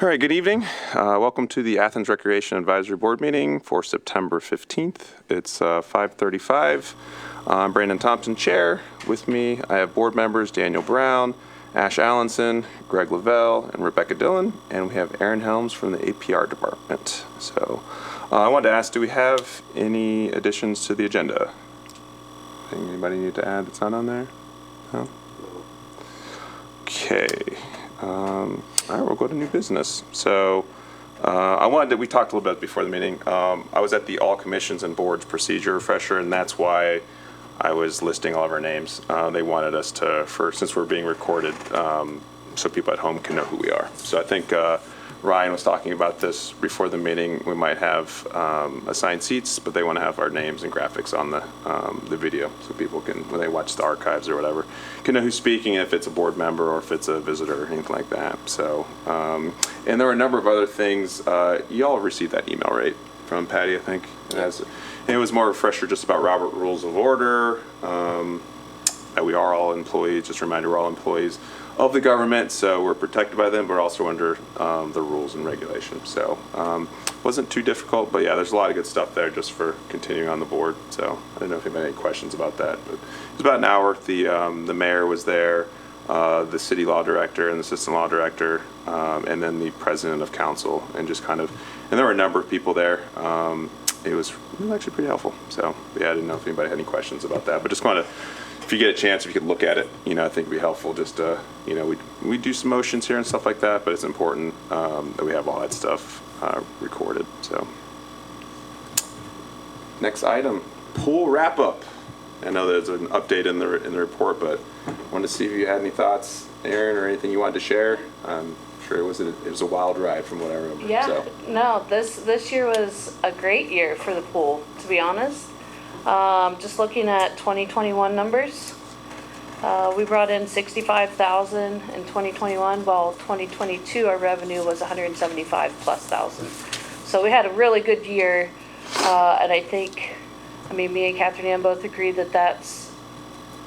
All right, good evening. Welcome to the Athens Recreation Advisory Board meeting for September 15th. It's 5:35. I'm Brandon Thompson, Chair. With me, I have board members Daniel Brown, Ash Allenson, Greg Lavelle, and Rebecca Dillon, and we have Aaron Helms from the APR department. So I wanted to ask, do we have any additions to the agenda? Anybody need to add that's not on there? No? Okay. All right, we'll go to new business. So we talked a little bit before the meeting. I was at the All Commissions and Boards procedure refresher, and that's why I was listing all of our names. They wanted us to, since we're being recorded, so people at home can know who we are. So I think Ryan was talking about this before the meeting. We might have assigned seats, but they want to have our names and graphics on the video, so people can, when they watch the archives or whatever, can know who's speaking, if it's a board member or if it's a visitor or anything like that. So, and there were a number of other things. You all received that email, right, from Patty, I think. It was more refresher just about Robert Rules of Order, that we are all employees. Just a reminder, we're all employees of the government, so we're protected by them, but also under the rules and regulations. So wasn't too difficult, but yeah, there's a lot of good stuff there just for continuing on the board. So I don't know if you have any questions about that, but it was about an hour. The mayor was there, the city law director and the assistant law director, and then the president of council, and just kind of, and there were a number of people there. It was actually pretty helpful. So yeah, I didn't know if anybody had any questions about that, but just kind of, if you get a chance, if you could look at it, I think it'd be helpful. Just we do some motions here and stuff like that, but it's important that we have all that stuff recorded. So next item, pool wrap up. I know there's an update in the report, but I wanted to see if you had any thoughts, Aaron, or anything you wanted to share. I'm sure it was a wild ride from what I remember. Yeah, so. No, this year was a great year for the pool, to be honest. Just looking at 2021 numbers, we brought in $65,000 in 2021, while 2022 our revenue was $175,000+. So we had a really good year, and I think, me and Catherine Ann both agree that that's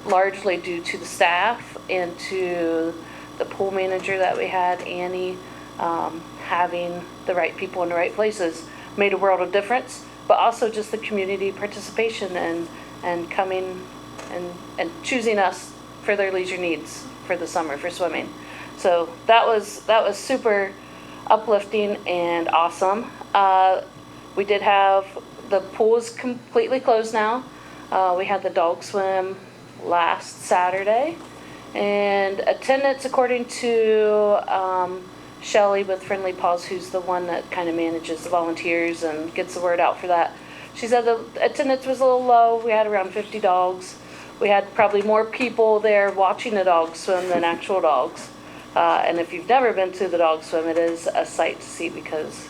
largely due to the staff and to the pool manager that we had, Annie, having the right people in the right places made a world of difference. But also just the community participation and coming and choosing us for their leisure needs for the summer for swimming. So that was super uplifting and awesome. We did have, the pool is completely closed now. We had the dog swim last Saturday, and attendance, according to Shelly with Friendly Paws, who's the one that kind of manages the volunteers and gets the word out for that. She said the attendance was a little low. We had around 50 dogs. We had probably more people there watching the dogs swim than actual dogs. And if you've never been to the dog swim, it is a sight to see, because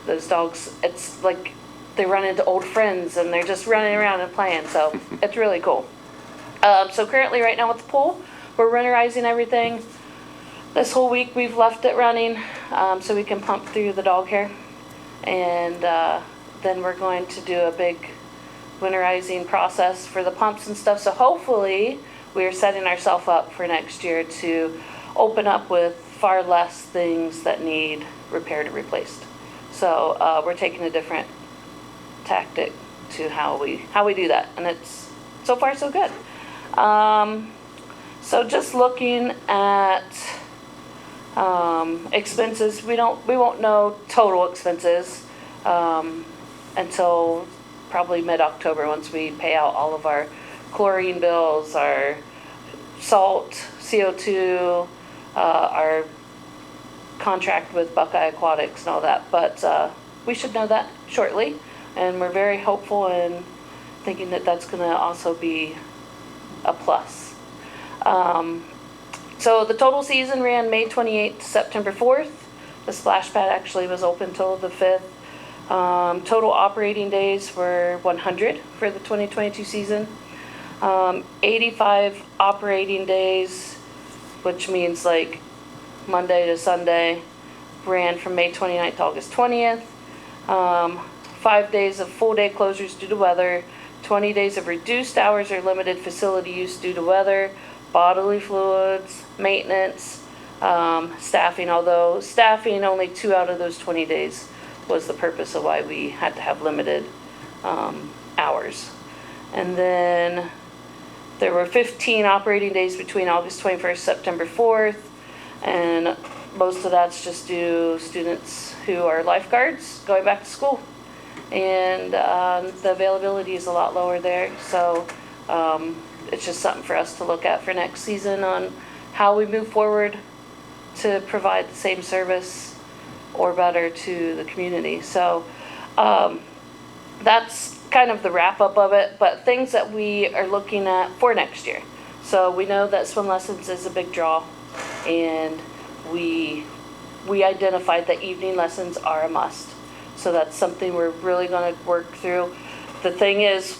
those dogs, it's like they run into old friends and they're just running around and playing. So it's really cool. So currently right now with the pool, we're winterizing everything. This whole week we've left it running so we can pump through the dog hair, and then we're going to do a big winterizing process for the pumps and stuff. So hopefully we're setting ourselves up for next year to open up with far less things that need repaired or replaced. So we're taking a different tactic to how we do that, and it's so far so good. So just looking at expenses, we won't know total expenses until probably mid-October, once we pay out all of our chlorine bills, our salt, CO2, our contract with Buckeye Aquatics and all that. But we should know that shortly, and we're very hopeful and thinking that that's going to also be a plus. So the total season ran May 28th to September 4th. The splash pad actually was open till the 5th. Total operating days were 100 for the 2022 season. 85 operating days, which means like Monday to Sunday, ran from May 29th to August 20th. 5 days of full day closures due to weather. 20 days of reduced hours or limited facility use due to weather, bodily fluids, maintenance, Staffing, although staffing only 2 out of those 20 days was the purpose of why we had to have limited hours. And then there were 15 operating days between August 21st, September 4th, and most of that's just due students who are lifeguards going back to school. And the availability is a lot lower there, so it's just something for us to look at for next season on how we move forward to provide the same service or better to the community. So that's kind of the wrap up of it, but things that we are looking at for next year. So we know that swim lessons is a big draw, and we identified that evening lessons are a must. So that's something we're really going to work through. The thing is,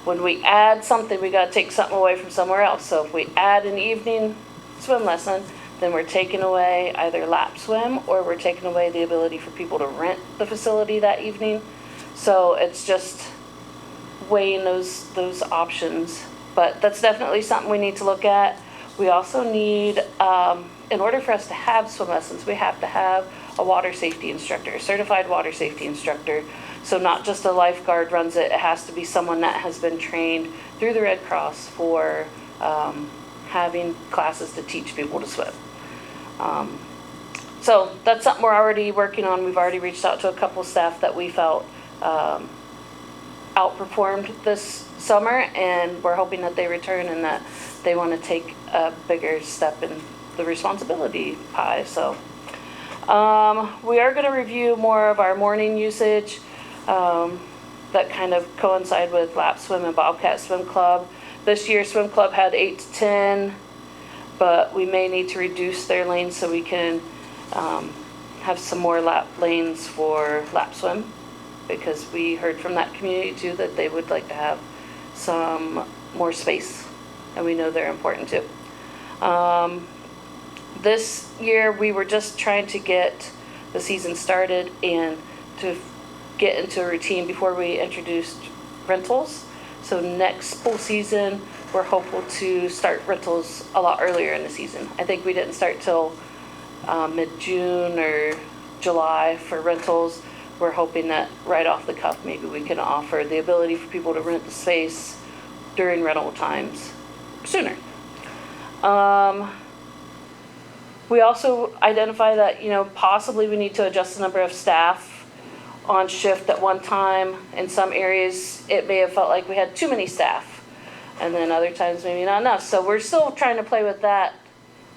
when we add something, we got to take something away from somewhere else. So if we add an evening swim lesson, then we're taking away either lap swim, or we're taking away the ability for people to rent the facility that evening. So it's just weighing those options. But that's definitely something we need to look at. We also need, in order for us to have swim lessons, we have to have a water safety instructor, a certified water safety instructor. So not just a lifeguard runs it, it has to be someone that has been trained through the Red Cross for having classes to teach people to swim. So that's something we're already working on. We've already reached out to a couple staff that we felt outperformed this summer, and we're hoping that they return and that they want to take a bigger step in the responsibility pie. So we are going to review more of our morning usage that kind of coincide with Lap Swim and Bobcat Swim Club. This year Swim Club had 8 to 10, but we may need to reduce their lanes so we can have some more lap lanes for Lap Swim, because we heard from that community too that they would like to have some more space, and we know they're important too. This year we were just trying to get the season started and to get into a routine before we introduced rentals. So next pool season we're hopeful to start rentals a lot earlier in the season. I think we didn't start till mid-June or July for rentals. We're hoping that right off the cuff maybe we can offer the ability for people to rent the space during rental times sooner. We also identify that, possibly we need to adjust the number of staff on shift at one time. In some areas, it may have felt like we had too many staff, and then other times maybe not enough. So we're still trying to play with that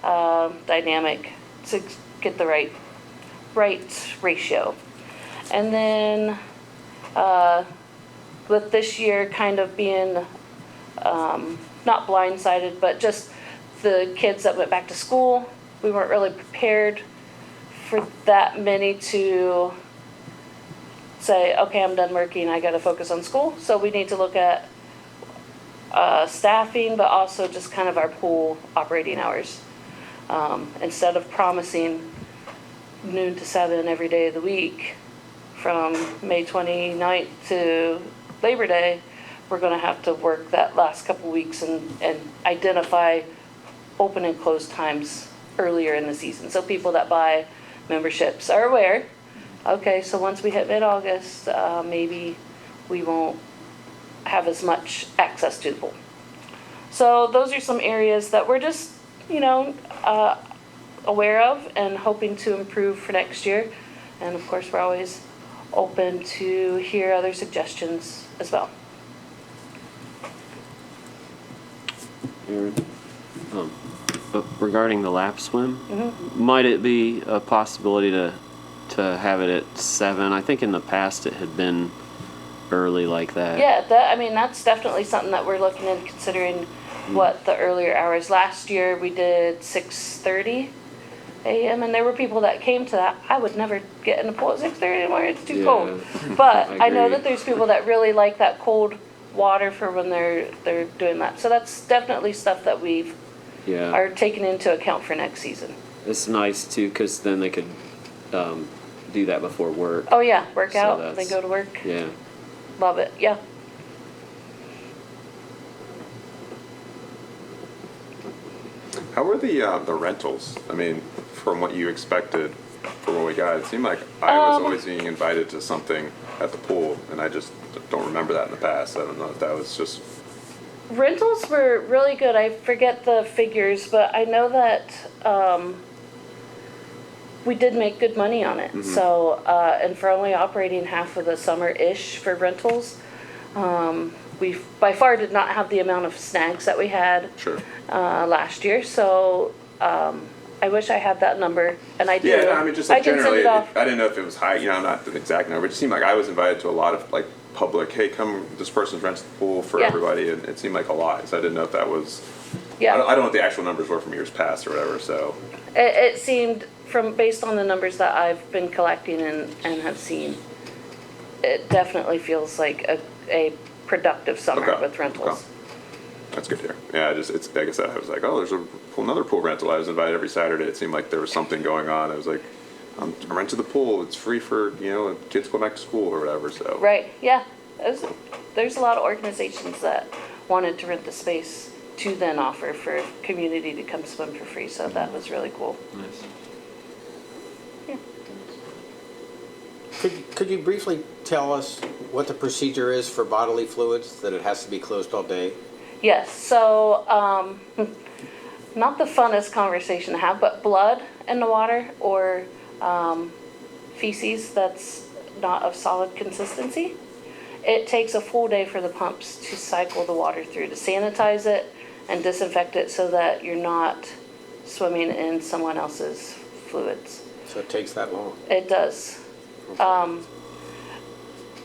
dynamic to get the right ratio. And then with this year kind of being not blindsided, but just the kids that went back to school, we weren't really prepared for that many to say, okay, I'm done working, I got to focus on school. So we need to look at staffing, but also just kind of our pool operating hours. Instead of promising noon to 7 every day of the week from May 29th to Labor Day, we're going to have to work that last couple weeks and identify open and close times earlier in the season, so people that buy memberships are aware. Okay, so once we hit mid-August, maybe we won't have as much access to the pool. So those are some areas that we're just, aware of and hoping to improve for next year. And of course, we're always open to hear other suggestions as well. Aaron, regarding the lap swim, Mm-hmm. might it be a possibility to have it at 7? I think in the past it had been early like that. Yeah, that's definitely something that we're looking at, considering what the earlier hours. Last year we did 6:30 a.m. and there were people that came to that. I would never get in the pool at 6:30 in the morning, it's too cold. But I know agree. that there's people that really like that cold water for when they're doing that. So that's definitely stuff that we've are taking into account for next season. It's nice too, because then they could do that before work. Oh yeah, work So out, they go to work. Yeah. Love it, yeah. How were the rentals? I mean, from what you expected, from what we got, it seemed like I was always being invited to something at the pool, and I just don't remember that in the past. I don't know if that was just. Rentals were really good. I forget the figures, but I know that we did make good money on it. So, and for only operating half of the summer-ish for rentals, we by far did not have the amount of snags that we had Sure. last year. So, I wish I had that number, and I do. Yeah, no, I mean, just I like can send generally, it off. I didn't know if it was high, not the exact number. It just seemed like I was invited to a lot of like public, hey, come, this person's rents the pool for Yeah. everybody, and it seemed like a lot. So I didn't know if that was. Yeah. I don't know what the actual numbers were from years past or whatever. So. It seemed based on the numbers that I've been collecting and have seen, it definitely feels like a productive summer Okay. with rentals. Okay. That's good to hear. Yeah, it's like I said, I was like, oh, there's another pool rental. I was invited every Saturday. It seemed like there was something going on. I was like, I rented the pool. It's free for kids go back to school or whatever. So. Right, yeah. There's a lot of organizations that wanted to rent the space to then offer for community to come swim for free, so that was really cool. Nice. Yeah. Could you briefly tell us what the procedure is for bodily fluids, that it has to be closed all day? Yes, so, not the funnest conversation to have, but blood in the water or feces that's not of solid consistency, it takes a full day for the pumps to cycle the water through to sanitize it and disinfect it so that you're not swimming in someone else's fluids. So it takes that long? It does.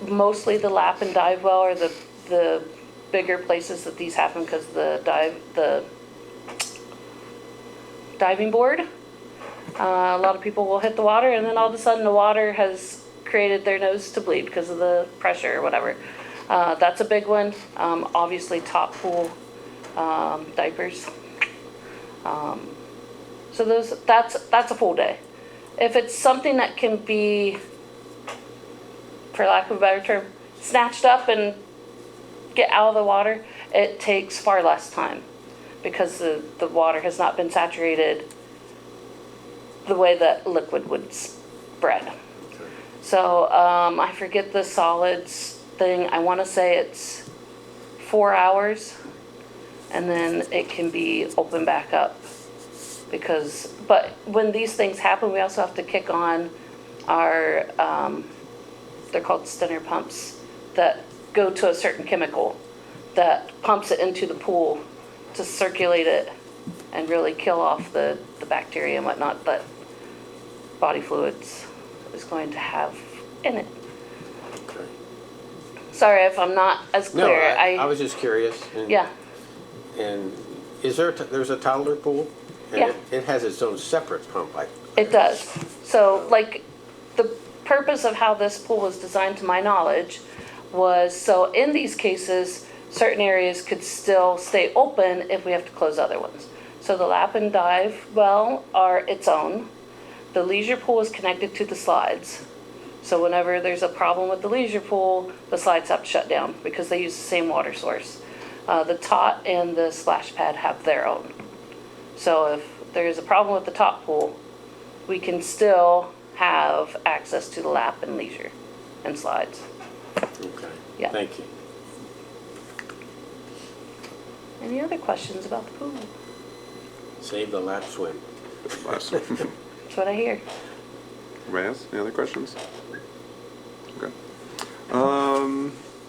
Mostly the lap and dive well are the bigger places that these happen because the diving board, a lot of people will hit the water and then all of a sudden the water has created their nose to bleed because of the pressure or whatever. That's a big one. Obviously top pool diapers. So that's a full day. If it's something that can be, for lack of a better term, snatched up and get out of the water, it takes far less time because the water has not been saturated the way that liquid would spread. So I forget the solids thing. I want to say it's 4 hours, and then it can be opened back up. But when these things happen, we also have to kick on our, they're called Stenner pumps, that go to a certain chemical that pumps it into the pool to circulate it and really kill off the bacteria and whatnot that body fluids is going to have in it. Okay. Sorry if I'm not as No, clear. I was just curious. And, Yeah, And is there's a toddler pool? And Yeah. it has its own separate pump. it does. So like the purpose of how this pool was designed, to my knowledge, was so in these cases, certain areas could still stay open if we have to close other ones. So the lap and dive well are its own. The leisure pool is connected to the slides. So whenever there's a problem with the leisure pool, the slides have to shut down because they use the same water source. The tot and the splash pad have their own. So if there's a problem with the top pool, we can still have access to the lap and leisure and slides. Okay. Yeah. Thank you. Any other questions about the pool? Save the lap swim. Last. That's what I hear. Anybody else? Any other questions? Okay.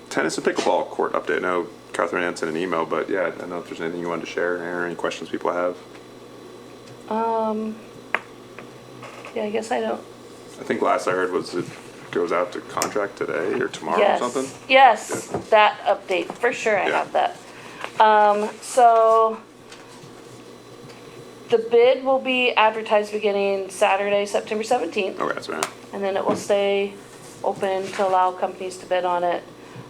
Tennis and pickleball court update. I know Catherine answered an email, but yeah, I don't know if there's anything you wanted to share, or any questions people have. Yeah, I guess I don't. I think last I heard was it goes out to contract today or tomorrow Yes. or something. Yes, that update, for sure I Yeah. have that. So the bid will be advertised beginning Saturday, September 17th. Okay, that's right. And then it will stay open to allow companies to bid on it.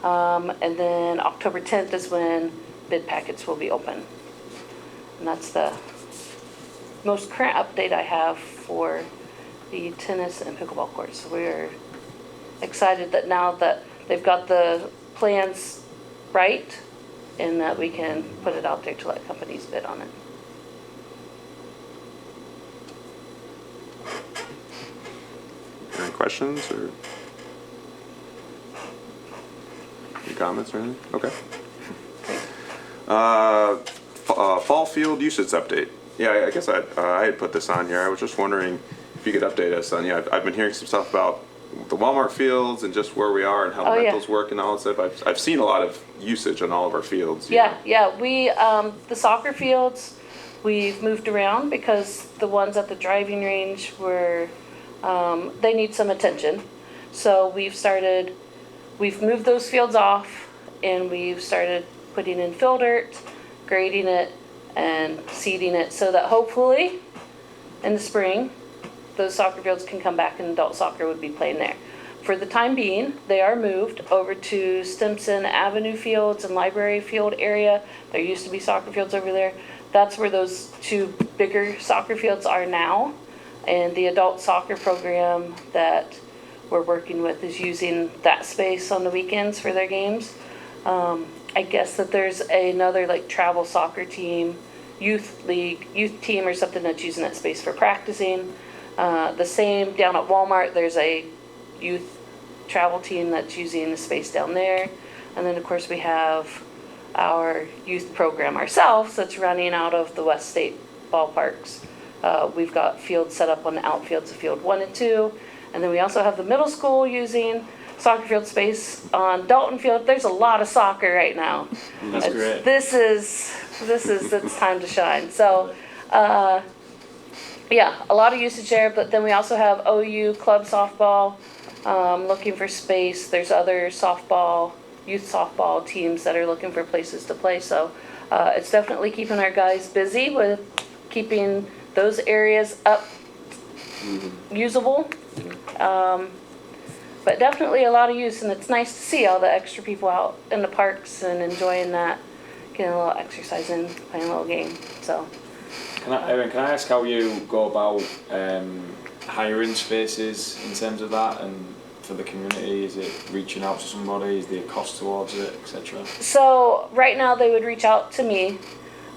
And then October 10th is when bid packets will be open. And that's the most current update I have for the tennis and pickleball courts. So we're excited that now that they've got the plans right, and that we can put it out there to let companies bid on it. questions or any comments or anything? Okay. Fall field usage update. Yeah, I guess I had put this on here. I was just wondering if you could update us on, I've been hearing some stuff about the Walmart fields and just where we are and how the Oh, yeah. rentals work and all that stuff. I've seen a lot of usage on all of our fields. Yeah, we, the soccer fields, we've moved around because the ones at the driving range were, they need some attention. So we've moved those fields off and we've started putting in fill dirt, grading it, and seeding it so that hopefully in the spring, those soccer fields can come back and adult soccer would be playing there. For the time being, they are moved over to Stimson Avenue Fields and Library Field area. There used to be soccer fields over there. That's where those two bigger soccer fields are now. And the adult soccer program that we're working with is using that space on the weekends for their games. I guess that there's another like travel soccer team, youth team or something that's using that space for practicing. The same down at Walmart, there's a youth travel team that's using the space down there. And then of course we have our youth program ourselves that's running out of the West State ballparks. We've got fields set up on the outfields of field 1 and 2. And then we also have the middle school using soccer field space on Dalton Field. There's a lot of soccer right now. That's great. This is it's time to shine. So, yeah, a lot of usage there, but then we also have OU club softball, looking for space. There's other youth softball teams that are looking for places to play. So, it's definitely keeping our guys busy with keeping those areas up, usable. But definitely a lot of use, and it's nice to see all the extra people out in the parks and enjoying that, getting a little exercise in, playing a little game. So, Erin, can I ask how you go about hiring spaces in terms of that, and for the community? Is it reaching out to somebody? Is there a cost towards it, etc.? So right now they would reach out to me,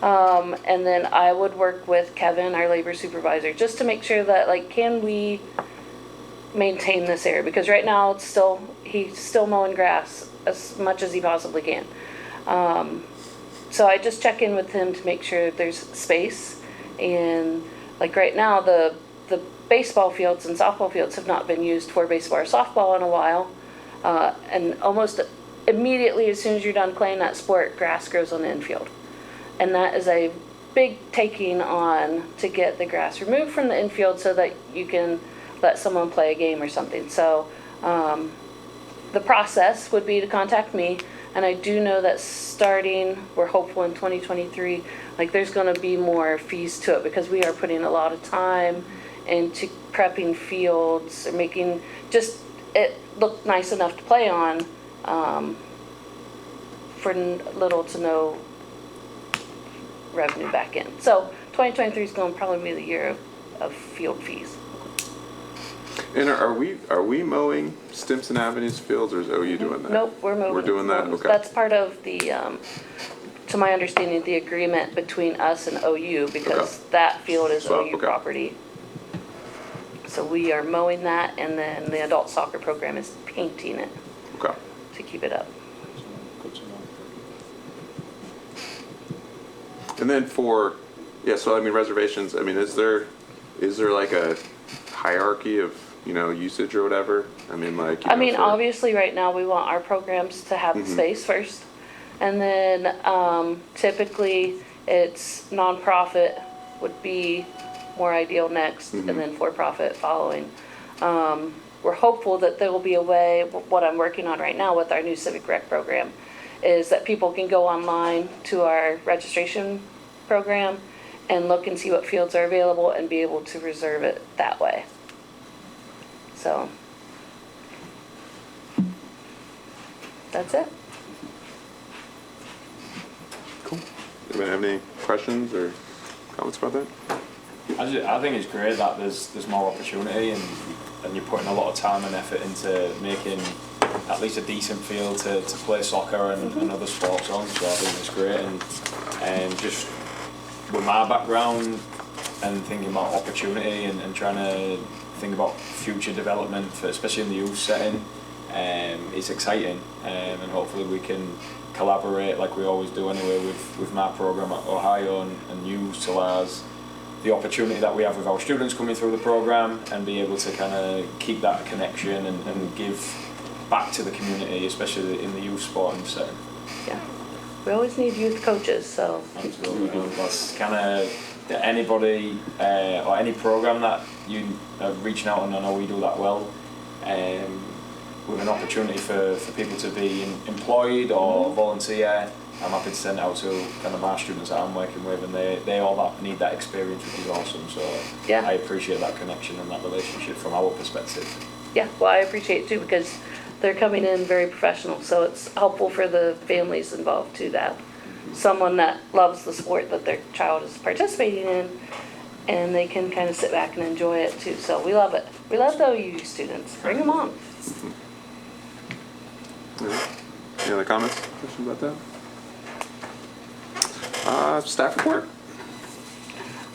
and then I would work with Kevin, our labor supervisor, just to make sure that can we maintain this area, because right now he's still mowing grass as much as he possibly can. So I just check in with him to make sure there's space, and right now the baseball fields and softball fields have not been used for baseball or softball in a while, and almost immediately as soon as you're done playing that sport, grass grows on the infield, and that is a big taking on to get the grass removed from the infield so that you can let someone play a game or something. So the process would be to contact me, and I do know that starting, we're hopeful in 2023, there's going to be more fees to it, because we are putting a lot of time into prepping fields and making just it look nice enough to play on, for little to no revenue back in. So 2023 is going to probably be the year of field fees. And are we mowing Stimson Avenue's fields, or is OU doing that? Nope, we're moving. We're doing that? Okay. That's part of the, to my understanding, the agreement between us and OU, because Okay. that field is So, OU okay. property. So we are mowing that, and then the adult soccer program is painting it Okay. to keep it up. Good to know. And then reservations, is there a hierarchy of, usage or whatever? Obviously right now we want our programs to have the space first. And then typically it's nonprofit would be more ideal next, and then for-profit following. We're hopeful that there will be a way, what I'm working on right now with our new civic rec program, is that people can go online to our registration program and look and see what fields are available and be able to reserve it that way. So that's it. Cool. Anybody have any questions or comments about that? I think it's great that there's more opportunity, and you're putting a lot of time and effort into making at least a decent field to play soccer and other sports on. So I think it's great, and just with my background and thinking about opportunity and trying to think about future development, for, especially in the youth setting, it's exciting, and hopefully we can collaborate like we always do anyway with my program at Ohio and use Solar's the opportunity that we have with our students coming through the program and be able to kind of keep that connection and give back to the community, especially in the youth sporting setting. Yeah. We always need youth coaches, so. Absolutely. That's kind of anybody or any program that you are reaching out on. I know we do that well. With an opportunity for people to be employed or volunteer, I'm happy to send it out to kind of my students that I'm working with, and they all need that experience, which is awesome. So Yeah. I appreciate that connection and that relationship from our perspective. Yeah, well, I appreciate it too, because they're coming in very professional, so it's helpful for the families involved too, that someone that loves the sport that their child is participating in, and they can kind of sit back and enjoy it too. So we love it. We love the OU students. Bring them on. Any other comments, questions about that? Staff report?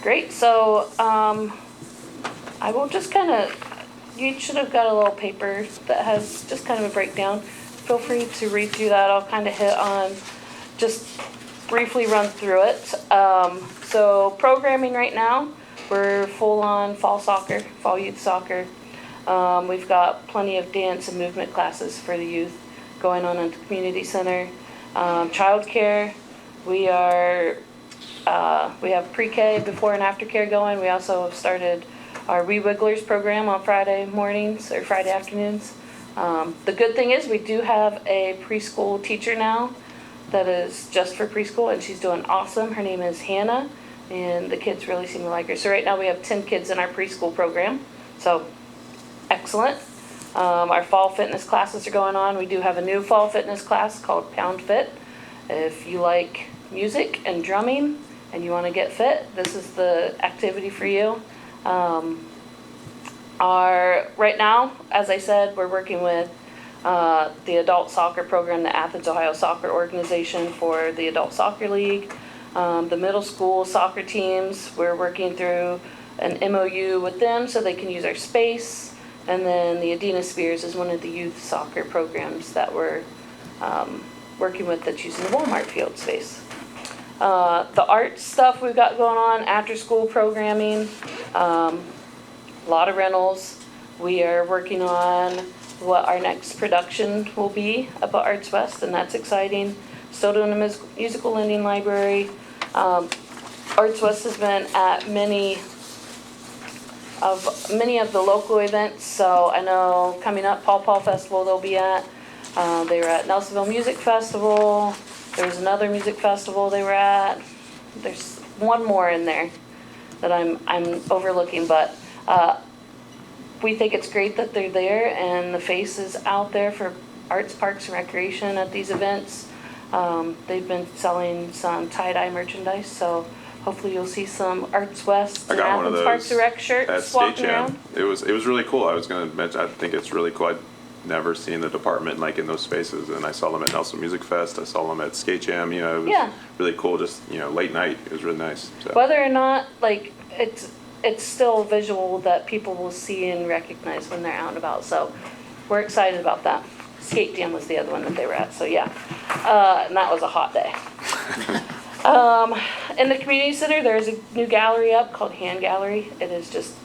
Great, so I will just kind of, you should have got a little paper that has just kind of a breakdown. Feel free to read through that. I'll kind of hit on, just briefly run through it. So programming right now, we're full on fall soccer, fall youth soccer. We've got plenty of dance and movement classes for the youth going on at the community center. Childcare, we have pre-K, before and after care going. We also have started our Wee Wigglers program on Friday mornings or Friday afternoons. The good thing is we do have a preschool teacher now that is just for preschool, and she's doing awesome. Her name is Hannah, and the kids really seem to like her. So right now we have 10 kids in our preschool program. So excellent. Our fall fitness classes are going on. We do have a new fall fitness class called Pound Fit. If you like music and drumming and you want to get fit, this is the activity for you. Right now, as I said, we're working with the adult soccer program, the Athens, Ohio Soccer Organization, for the Adult Soccer League. The middle school soccer teams, we're working through an MOU with them so they can use our space. And then the Adina Spears is one of the youth soccer programs that we're working with, that's using the Walmart field space. The art stuff we've got going on, after school programming, a lot of rentals. We are working on what our next production will be about Arts West, and that's exciting. Still doing a musical lending library. Arts West has been at many of the local events, so I know coming up, Paw Festival they'll be at. They were at Nelsonville Music Festival. There's another music festival they were at. There's one more in there that I'm overlooking, but we think it's great that they're there and the face is out there for arts, parks, and recreation at these events. They've been selling some tie-dye merchandise, so hopefully you'll see some Arts West I and got one of Athens those Parks and Rec at shirts Skate walking Jam. around. It was really cool. I was going to mention, I think it's really cool. I'd never seen the department like in those spaces, and I saw them at Nelson Music Fest. I saw them at Skate Jam. You know, it was Yeah. really cool. Just late night. It was really nice. So. Whether or not, like, it's still visual that people will see and recognize when they're out and about. So we're excited about that. Skate Jam was the other one that they were at. So yeah, and that was a hot day. In the community center, there's a new gallery up called Hand Gallery. It is just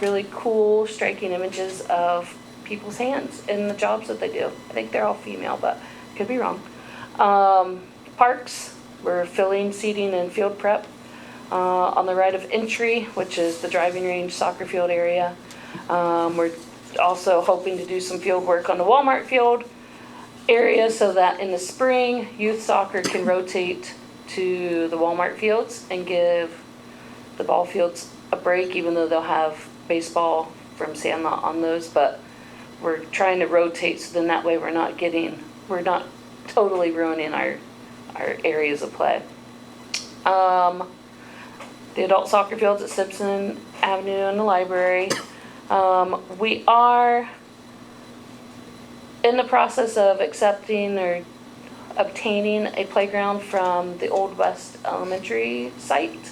really cool, striking images of people's hands and the jobs that they do. I think they're all female, but could be wrong. Parks, we're filling seating and field prep on the right of entry, which is the driving range soccer field area. We're also hoping to do some field work on the Walmart field area so that in the spring, youth soccer can rotate to the Walmart fields and give the ball fields a break, even though they'll have baseball from Sandlot on those. But we're trying to rotate so then that way we're not totally ruining our areas of play. The adult soccer fields at Simpson Avenue and the library. We are in the process of accepting or obtaining a playground from the Old West Elementary site.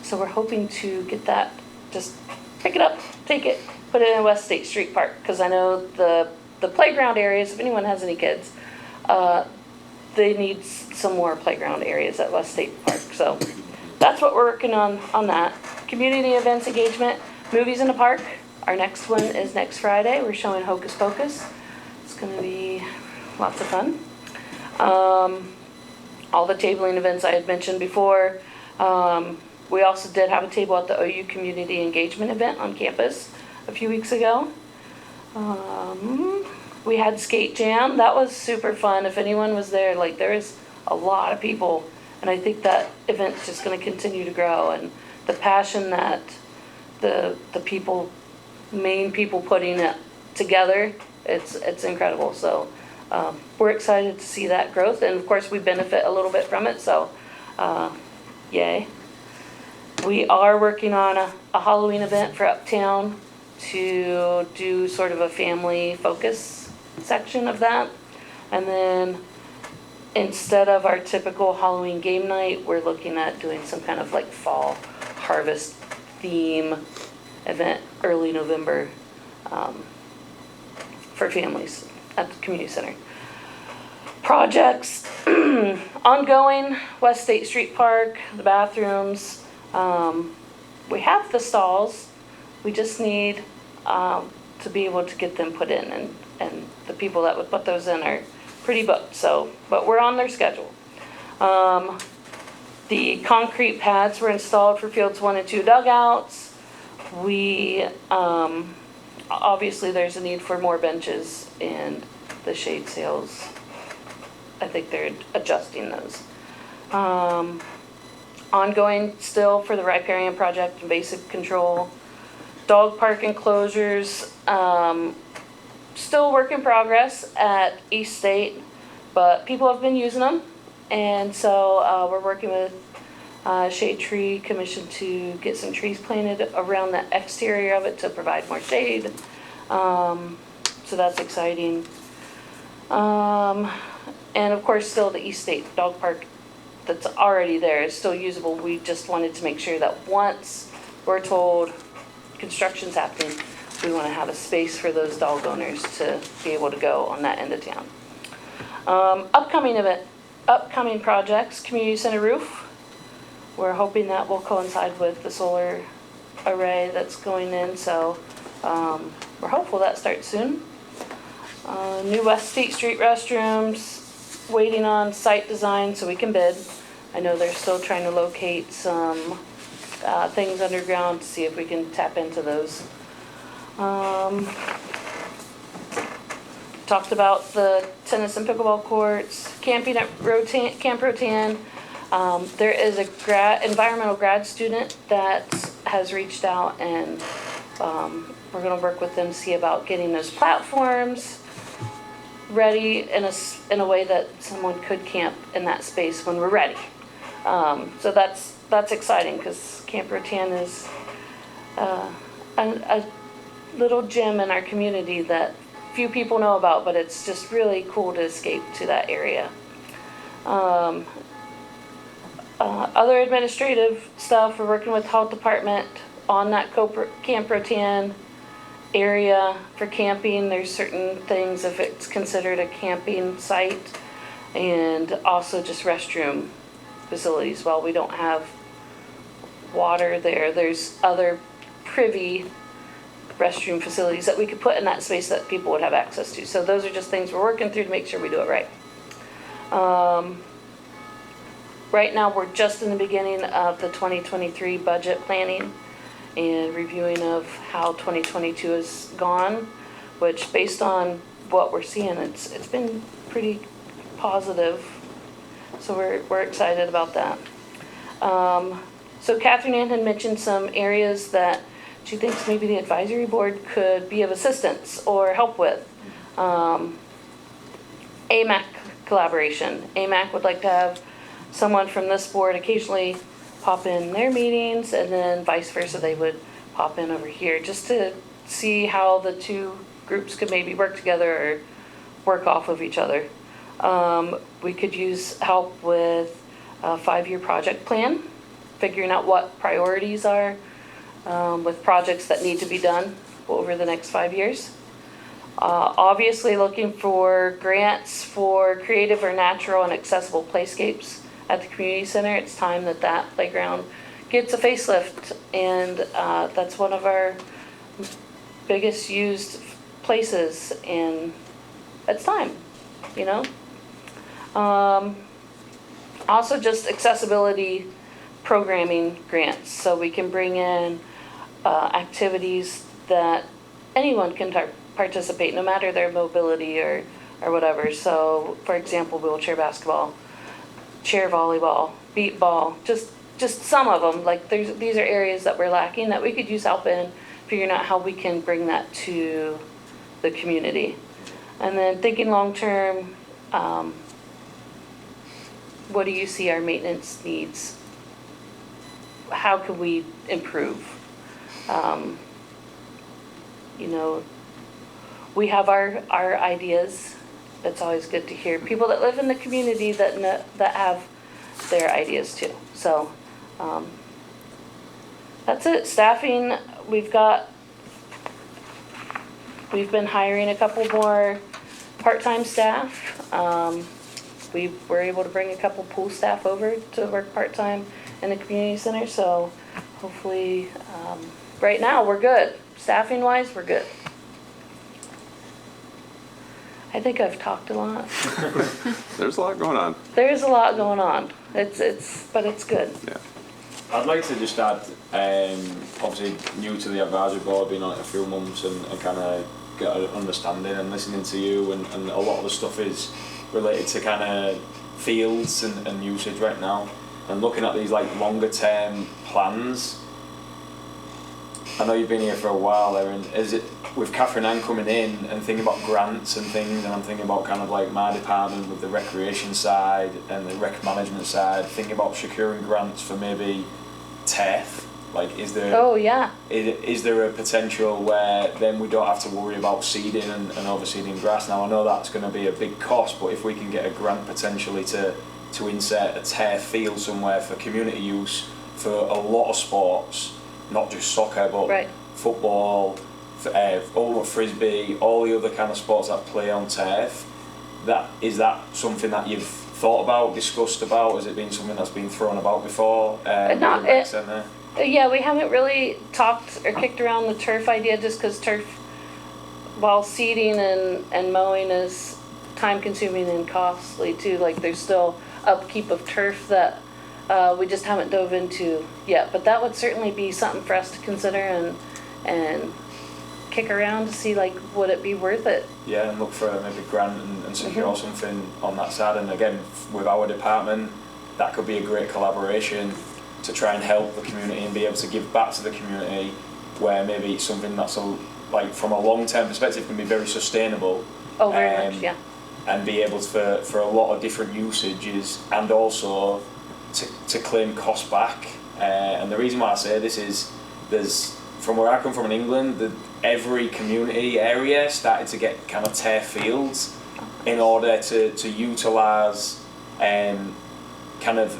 So we're hoping to get that, just pick it up, take it, put it in West State Street Park, because I know the playground areas, if anyone has any kids, they need some more playground areas at West State Park. So that's what we're working on that. Community events engagement, movies in the park. Our next one is next Friday. We're showing Hocus Pocus. It's going to be lots of fun. All the tabling events I had mentioned before. We also did have a table at the OU Community Engagement event on campus a few weeks ago. We had Skate Jam. That was super fun. If anyone was there, like, there was a lot of people, and I think that event's just going to continue to grow. And the passion that the people, main people putting it together, it's incredible. So we're excited to see that growth, and of course we benefit a little bit from it. So yay. We are working on a Halloween event for Uptown to do sort of a family focus section of that. And then instead of our typical Halloween game night, we're looking at doing some kind of like fall harvest theme event early November for families at the community center. Projects ongoing, West State Street Park, the bathrooms. We have the stalls. We just need to be able to get them put in, and the people that would put those in are pretty booked. So, but we're on their schedule. The concrete pads were installed for fields 1 and 2 dugouts. We obviously there's a need for more benches, and the shade sails, I think they're adjusting those. Ongoing still for the riparian project and basic control. Dog park enclosures, still work in progress at East State, but people have been using them, and so we're working with Shade Tree Commission to get some trees planted around the exterior of it to provide more shade. So that's exciting. And of course, still the East State Dog Park that's already there is still usable. We just wanted to make sure that once we're told construction's happening, we want to have a space for those dog owners to be able to go on that end of town. Upcoming projects, community center roof. We're hoping that will coincide with the solar array that's going in, so we're hopeful that starts soon. New West State Street restrooms, waiting on site design so we can bid. I know they're still trying to locate some things underground to see if we can tap into those. Talked about the tennis and pickleball courts, camping at Camp Rotan. There is a environmental grad student that has reached out, and we're going to work with them to see about getting those platforms ready in a way that someone could camp in that space when we're ready. So that's exciting, because Camp Rotan is a little gym in our community that few people know about, but it's just really cool to escape to that area. Other administrative stuff, we're working with health department on that Camp Rotan area for camping. There's certain things if it's considered a camping site, and also just restroom facilities. While we don't have water there, there's other privy restroom facilities that we could put in that space that people would have access to. So those are just things we're working through to make sure we do it right. Right now we're just in the beginning of the 2023 budget planning and reviewing of how 2022 has gone, which based on what we're seeing, it's been pretty positive. So we're excited about that. So Catherine Ann had mentioned some areas that she thinks maybe the advisory board could be of assistance or help with. AMAC collaboration. AMAC would like to have someone from this board occasionally pop in their meetings, and then vice versa, they would pop in over here just to see how the two groups could maybe work together or work off of each other. We could use help with a 5-year project plan, figuring out what priorities are with projects that need to be done over the next 5 years. Obviously looking for grants for creative or natural and accessible playscapes at the community center. It's time that that playground gets a facelift, and that's one of our biggest used places, and it's time, you know? Also just accessibility programming grants, so we can bring in activities that anyone can participate, no matter their mobility or whatever. So, for example, wheelchair basketball, chair volleyball, beat ball, just some of them. Like these are areas that we're lacking that we could use help in, figuring out how we can bring that to the community. And then thinking long term, what do you see our maintenance needs? How can we improve? You know, we have our ideas. It's always good to hear people that live in the community that have their ideas too. So that's it. Staffing, we've been hiring a couple more part-time staff. We were able to bring a couple pool staff over to work part-time in the community center. So hopefully, right now we're good. Staffing wise, we're good. I think I've talked a lot. There's a lot going on. There's a lot going on. But it's good. Yeah. I'd like to just add, obviously new to the advisory board, been on it a few months and kind of get an understanding and listening to you, and a lot of the stuff is related to kind of fields and usage right now, and looking at these like longer term plans. I know you've been here for a while, Erin. Is it with Catherine Ann coming in and thinking about grants and things, and I'm thinking about kind of like my department with the recreation side and the rec management side, thinking about securing grants for maybe turf? Like, is there? Oh yeah. Is there a potential where then we don't have to worry about seeding and overseeding grass? Now I know that's going to be a big cost, but if we can get a grant potentially to insert a turf field somewhere for community use for a lot of sports, not just soccer, but Right. football, ultimate frisbee, all the other kind of sports that play on turf, is that something that you've thought about, discussed about? Has it been something that's been thrown about before? Not in the rec it- centre? Yeah, we haven't really talked or kicked around the turf idea, just because turf, while seeding and mowing is time consuming and costly too, like there's still upkeep of turf that we just haven't dove into yet. But that would certainly be something for us to consider and kick around to see, like, would it be worth it? Yeah, and look for maybe grant and secure something on that side. And again, with our department, that could be a great collaboration to try and help the community and be able to give back to the community, where maybe it's something that's like from a long-term perspective can be very sustainable. Oh, very much, yeah. And be able to, for a lot of different usages, and also to claim cost back. And the reason why I say this is there's, from where I come from in England, every community area started to get kind of turf fields in order to utilise kind of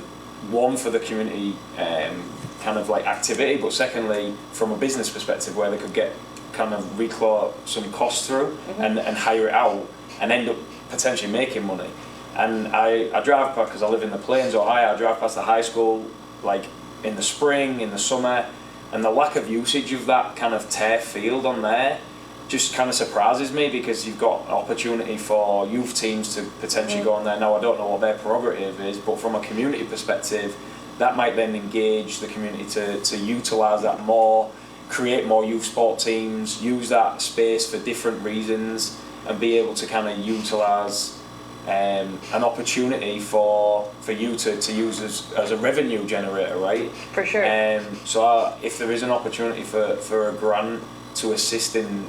one for the community kind of like activity, but secondly from a business perspective where they could get kind of reclaw some costs through and hire it out and end up potentially making money. And I drive past, because I live in the Plains, Ohio, I drive past the high school like in the spring, in the summer, and the lack of usage of that kind of turf field on there just kind of surprises me, because you've got an opportunity for youth teams to potentially go on there. Now I don't know what their prerogative is, but from a community perspective, that might then engage the community to utilise that more, create more youth sport teams, use that space for different reasons, and be able to kind of utilise an opportunity for you to use as a revenue generator, right? For sure. So if there is an opportunity for a grant to assist in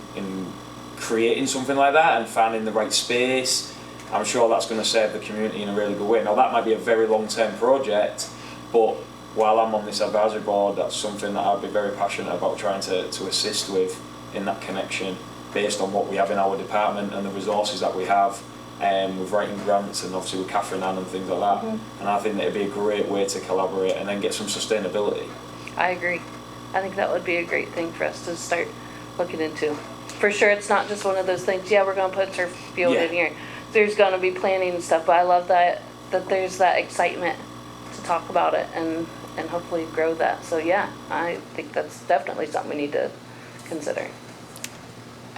creating something like that and finding the right space, I'm sure that's going to serve the community in a really good way. Now that might be a very long-term project, but while I'm on this advisory board, that's something that I'd be very passionate about trying to assist with, in that connection, based on what we have in our department and the resources that we have, with writing grants and obviously with Catherine Ann and things like that. And I think that it'd be a great way to collaborate and then get some sustainability. I agree. I think that would be a great thing for us to start looking into. For sure, it's not just one of those things, yeah, we're gonna put turf field in Yeah. here. There's gonna be planning and stuff, but I love that there's that excitement to talk about it and hopefully grow that. So yeah, I think that's definitely something we need to consider.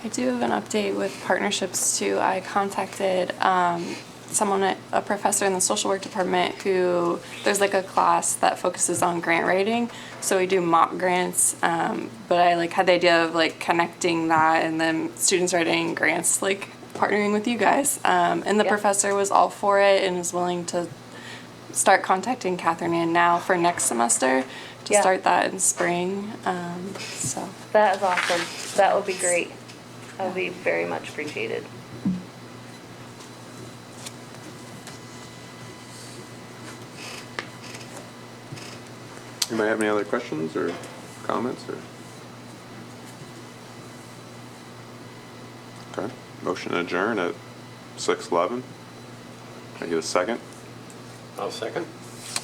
I do have an update with partnerships too. I contacted a professor in the social work department who, there's like a class that focuses on grant writing. So we do mock grants, but I like had the idea of like connecting that and then students writing grants, like partnering with you guys. And the Yeah. professor was all for it and is willing to start contacting Catherine Ann now for next semester to Yeah. start that in spring. So. That is awesome. That would be great. That would be very much appreciated. Anybody have any other questions or comments or? Okay, motion to adjourn at 6:11. Can I get a second? I'll second.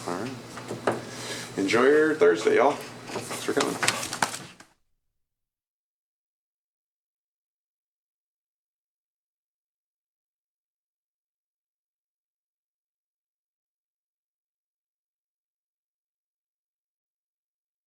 All right. Enjoy your Thursday, y'all. Thanks for coming.